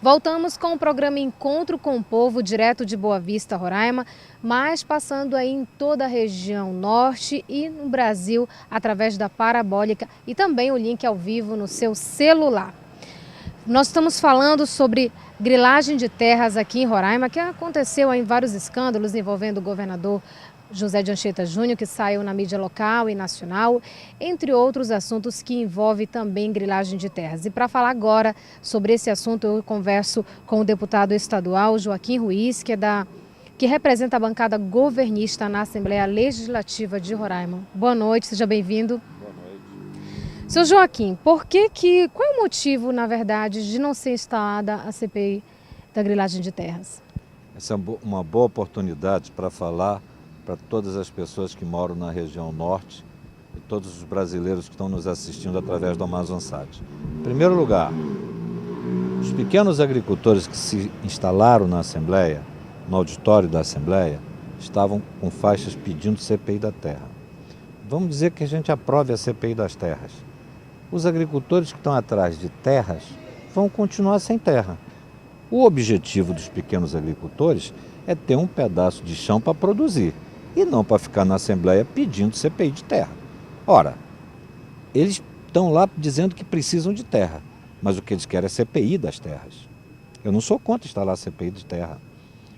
Voltamos com o programa Encontro com o Povo, direto de Boa Vista, Roraima, mas passando aí em toda a região norte e no Brasil através da parabólica e também o link ao vivo no seu celular. Nós estamos falando sobre grilagem de terras aqui em Roraima, que aconteceu em vários escândalos envolvendo o governador José de Anchieta Júnior, que saiu na mídia local e nacional, entre outros assuntos que envolvem também grilagem de terras. E para falar agora sobre esse assunto, eu converso com o deputado estadual Joaquim Ruiz, que representa a bancada governista na Assembleia Legislativa de Roraima. Boa noite, seja bem-vindo. Boa noite. Seu Joaquim, qual é o motivo, na verdade, de não ser instalada a CPI da grilagem de terras? Essa é uma boa oportunidade para falar para todas as pessoas que moram na região norte e todos os brasileiros que estão nos assistindo através do Amazonsat. Em primeiro lugar, os pequenos agricultores que se instalaram na Assembleia, no auditório da Assembleia, estavam com faixas pedindo CPI da terra. Vamos dizer que a gente aprove a CPI das terras. Os agricultores que estão atrás de terras vão continuar sem terra. O objetivo dos pequenos agricultores é ter um pedaço de chão para produzir e não para ficar na Assembleia pedindo CPI de terra. Ora, eles estão lá dizendo que precisam de terra, mas o que eles querem é CPI das terras. Eu não sou contra instalar a CPI de terra.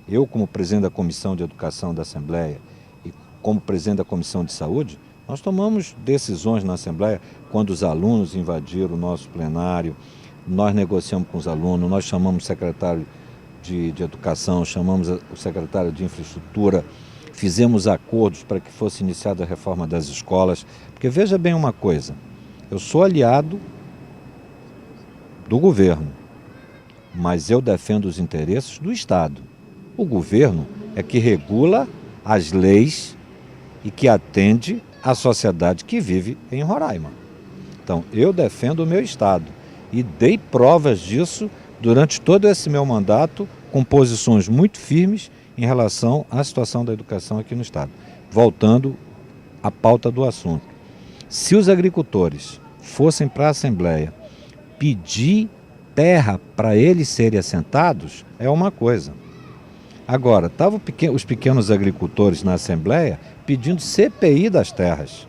Eu, como presidente da Comissão de Educação da Assembleia e como presidente da Comissão de Saúde, nós tomamos decisões na Assembleia quando os alunos invadiram o nosso plenário, nós negociamos com os alunos, nós chamamos o secretário de Educação, chamamos o secretário de Infraestrutura, fizemos acordos para que fosse iniciada a reforma das escolas, porque veja bem uma coisa, eu sou aliado do governo, mas eu defendo os interesses do Estado. O governo é que regula as leis e que atende à sociedade que vive em Roraima. Então, eu defendo o meu Estado e dei provas disso durante todo esse meu mandato com posições muito firmes em relação à situação da educação aqui no Estado. Voltando à pauta do assunto. Se os agricultores fossem para a Assembleia pedir terra para eles serem assentados, é uma coisa. Agora, estavam os pequenos agricultores na Assembleia pedindo CPI das terras.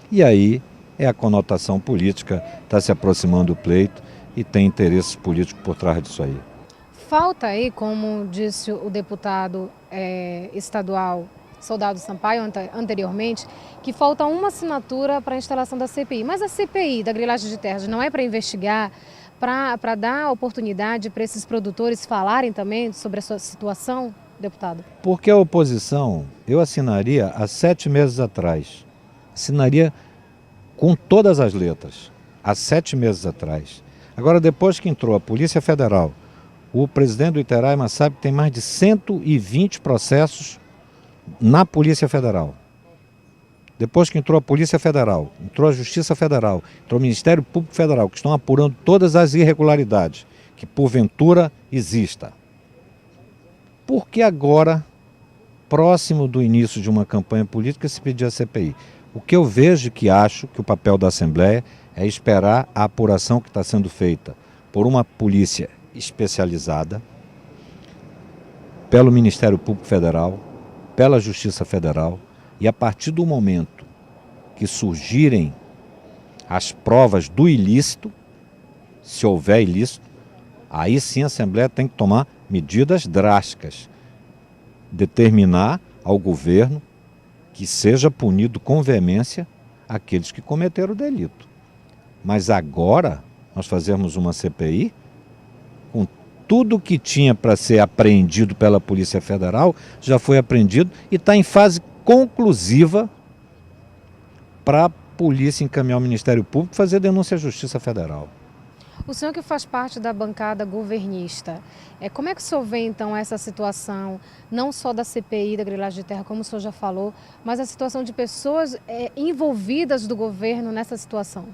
E aí é a conotação política, está se aproximando do pleito e tem interesses políticos por trás disso aí. Falta aí, como disse o deputado estadual Soldado Sampaio anteriormente, que falta uma assinatura para a instalação da CPI. Mas a CPI da grilagem de terras não é para investigar, para dar oportunidade para esses produtores falarem também sobre a sua situação, deputado? Porque a oposição, eu assinaria há 7 meses atrás. Assinaria com todas as letras, há 7 meses atrás. Agora, depois que entrou a Polícia Federal, o presidente do Iteraima sabe que tem mais de 120 processos na Polícia Federal. Depois que entrou a Polícia Federal, entrou a Justiça Federal, entrou o Ministério Público Federal, que estão apurando todas as irregularidades que porventura exista. Por que agora, próximo do início de uma campanha política, se pedir a CPI? O que eu vejo que acho que o papel da Assembleia é esperar a apuração que está sendo feita por uma polícia especializada, pelo Ministério Público Federal, pela Justiça Federal, e a partir do momento que surgirem as provas do ilícito, se houver ilícito, aí sim a Assembleia tem que tomar medidas drásticas, determinar ao governo que seja punido com veemência aqueles que cometeram o delito. Mas agora nós fazemos uma CPI com tudo que tinha para ser apreendido pela Polícia Federal, já foi apreendido e está em fase conclusiva para a polícia encaminhar ao Ministério Público fazer denúncia à Justiça Federal. O senhor que faz parte da bancada governista, como é que o senhor vê então essa situação, não só da CPI, da grilagem de terra, como o senhor já falou, mas a situação de pessoas envolvidas do governo nessa situação?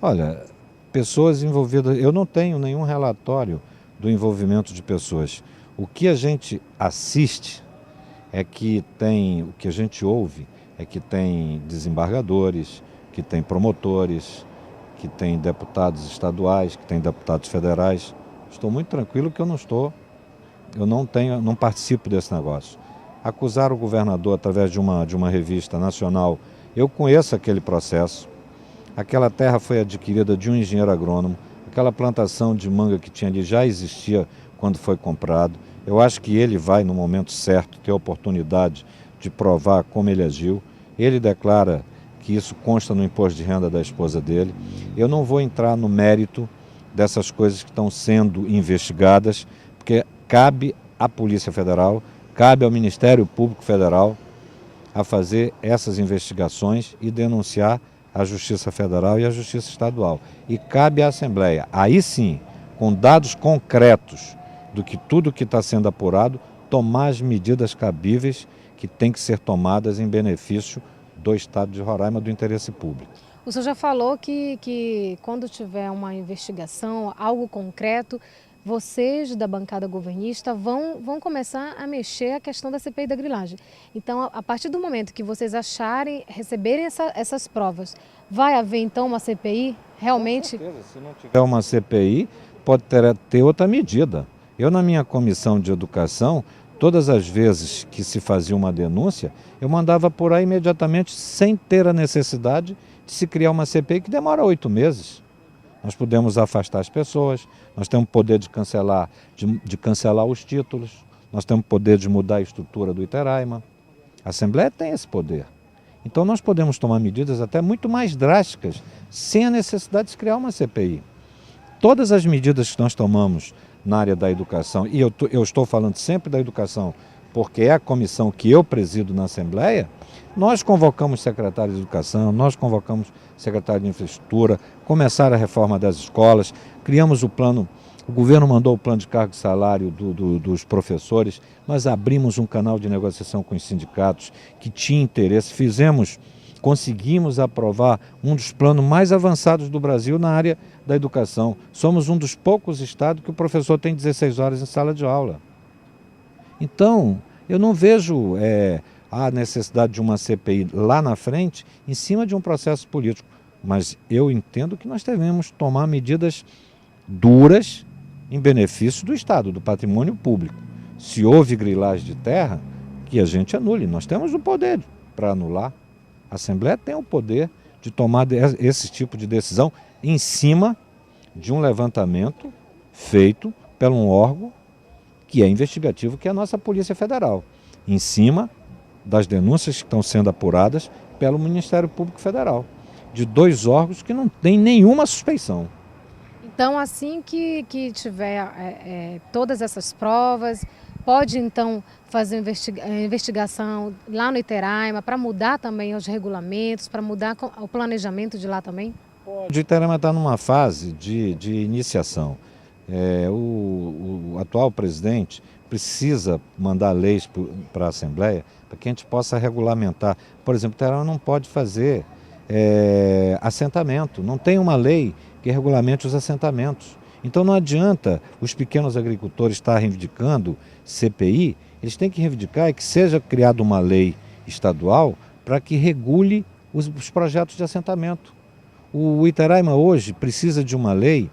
Olha, pessoas envolvidas, eu não tenho nenhum relatório do envolvimento de pessoas. O que a gente assiste é que o que a gente ouve é que tem desembargadores, que tem promotores, que tem deputados estaduais, que tem deputados federais. Estou muito tranquilo que não participo desse negócio. Acusar o governador através de uma revista nacional, eu conheço aquele processo. Aquela terra foi adquirida de um engenheiro agrônomo, aquela plantação de manga que tinha ali já existia quando foi comprado. Eu acho que ele vai, no momento certo, ter a oportunidade de provar como ele agiu. Ele declara que isso consta no imposto de renda da esposa dele. Eu não vou entrar no mérito dessas coisas que estão sendo investigadas, porque cabe à Polícia Federal, cabe ao Ministério Público Federal a fazer essas investigações e denunciar a Justiça Federal e a Justiça Estadual. E cabe à Assembleia, aí sim, com dados concretos do que tudo que está sendo apurado, tomar as medidas cabíveis que têm que ser tomadas em benefício do Estado de Roraima, do interesse público. O senhor já falou que quando tiver uma investigação, algo concreto, vocês da bancada governista vão começar a mexer a questão da CPI da grilagem. Então, a partir do momento que vocês receberem essas provas, vai haver então uma CPI realmente? Com certeza, se não tiver uma CPI, pode ter outra medida. Eu, na minha comissão de educação, todas as vezes que se fazia uma denúncia, eu mandava apurar imediatamente, sem ter a necessidade de se criar uma CPI que demora 8 meses. Nós podemos afastar as pessoas, nós temos poder de cancelar os títulos, nós temos poder de mudar a estrutura do Iteraima. A Assembleia tem esse poder. Então nós podemos tomar medidas até muito mais drásticas, sem a necessidade de se criar uma CPI. Todas as medidas que nós tomamos na área da educação, e eu estou falando sempre da educação, porque é a comissão que eu presido na Assembleia, nós convocamos secretário de Educação, nós convocamos secretário de Infraestrutura, começaram a reforma das escolas, criamos o plano, o governo mandou o plano de cargo e salário dos professores, nós abrimos um canal de negociação com os sindicatos que tinha interesse, conseguimos aprovar um dos planos mais avançados do Brasil na área da educação. Somos um dos poucos estados que o professor tem 16 horas em sala de aula. Então, eu não vejo a necessidade de uma CPI lá na frente, em cima de um processo político. Mas eu entendo que nós devemos tomar medidas duras em benefício do Estado, do patrimônio público. Se houve grilagem de terra, que a gente anule. Nós temos o poder para anular. A Assembleia tem o poder de tomar esse tipo de decisão em cima de um levantamento feito por um órgão que é investigativo, que é a nossa Polícia Federal, em cima das denúncias que estão sendo apuradas pelo Ministério Público Federal, de 2 órgãos que não têm nenhuma suspeição. Então, assim que tiver todas essas provas, pode então fazer investigação lá no Iteraima para mudar também os regulamentos, para mudar o planejamento de lá também? O Iteraima está numa fase de iniciação. O atual presidente precisa mandar leis para a Assembleia para que a gente possa regulamentar. Por exemplo, o Iteraima não pode fazer assentamento, não tem uma lei que regulamente os assentamentos. Então não adianta os pequenos agricultores estar reivindicando CPI, eles têm que reivindicar que seja criada uma lei estadual para que regule os projetos de assentamento. O Iteraima hoje precisa de uma lei,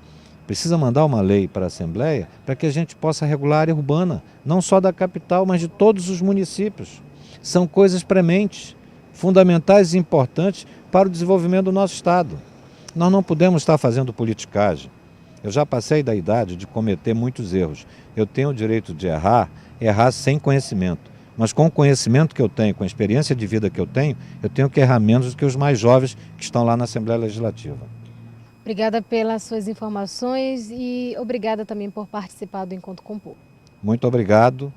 precisa mandar uma lei para a Assembleia para que a gente possa regular a área urbana, não só da capital, mas de todos os municípios. São coisas prementes, fundamentais e importantes para o desenvolvimento do nosso Estado. Nós não podemos estar fazendo politicagem. Eu já passei da idade de cometer muitos erros. Eu tenho o direito de errar sem conhecimento. Mas com o conhecimento que eu tenho, com a experiência de vida que eu tenho que errar menos do que os mais jovens que estão lá na Assembleia Legislativa. Obrigada pelas suas informações e obrigada também por participar do Encontro com o Povo. Muito obrigado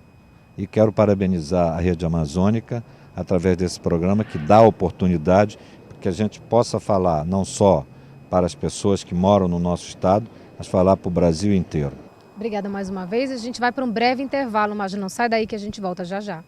e quero parabenizar a Rede Amazônica através desse programa que dá a oportunidade que a gente possa falar não só para as pessoas que moram no nosso estado, mas falar para o Brasil inteiro. Obrigada mais uma vez. A gente vai para um breve intervalo, mas não sai daí que a gente volta já já.